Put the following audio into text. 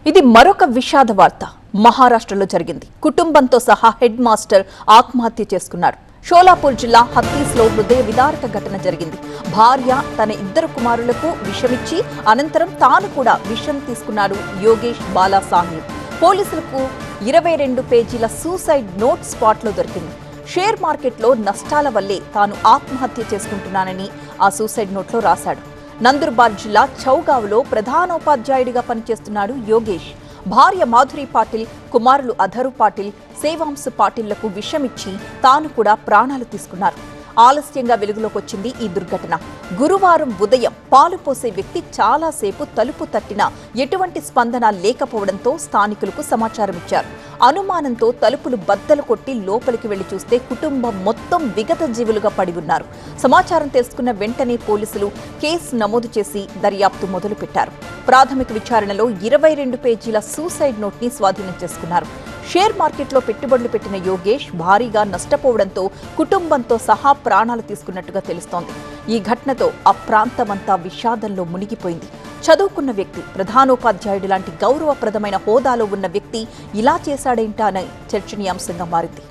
ఇది మరొక విషాద వార్త. మహారాష్ట్రలో జరిగింది. కుటుంబంతో సహా హెడ్ మాస్టర్ ఆత్మహత్య చేసుకున్నాడు. షోలాపూర్ జిల్లా హత్తీస్లో హృదయ విదారక ఘటన జరిగింది. భార్య తన ఇద్దరు కుమారులకు విషమిచ్చి అనంతరం తాను కూడా విషం తీసుకున్నాడు యోగేష్ బాలాసాహెబ్. పోలీసులకు 22 పేజీల సూసైడ్ నోట్ స్పాట్లో దొరికింది. షేర్ మార్కెట్లో నష్టాల వల్లే తాను ఆత్మహత్య చేసుకుంటున్నానని ఆ సూసైడ్ నోట్లో రాశాడు. నందుర్బార్ జిల్లా చౌగావ్లో ప్రధానోపాధ్యాయుడిగా పనిచేస్తున్నాడు యోగేష్. భార్య మాధురి పాటిల్, కుమారులు అధరు పాటిల్, సేవాంశ్ పాటిల్లకు విషమిచ్చి తాను కూడా ప్రాణాలు తీసుకున్నారు. ఆలస్యంగా వెలుగులోకి వచ్చింది ఈ దుర్ఘటన. గురువారం ఉదయం పాలు పోసే వ్యక్తి చాలాసేపు తలుపు తట్టినా ఎటువంటి స్పందన లేకపోవడంతో స్థానికులకు సమాచారం ఇచ్చారు. అనుమానంతో తలుపులు బద్దలు కొట్టి లోపలికి వెళ్లి చూస్తే కుటుంబం మొత్తం విగత జీవులుగా పడి ఉన్నారు. సమాచారం తెలుసుకున్న వెంటనే పోలీసులు కేసు నమోదు చేసి దర్యాప్తు మొదలుపెట్టారు. ప్రాథమిక విచారణలో 22 పేజీల సూసైడ్ నోట్ ని స్వాధీనం చేసుకున్నారు. షేర్ మార్కెట్లో పెట్టుబడులు పెట్టిన యోగేష్ భారీగా నష్టపోవడంతో కుటుంబంతో సహా ప్రాణాలు తీసుకున్నట్టుగా తెలుస్తోంది. ఈ ఘటనతో ఆ ప్రాంతమంతా విషాదంలో మునిగిపోయింది. చదువుకున్న వ్యక్తి, ప్రధానోపాధ్యాయుడు లాంటి గౌరవప్రదమైన హోదాలో ఉన్న వ్యక్తి ఇలా చేశాడేంటా అని చర్చనీయాంశంగా మారింది.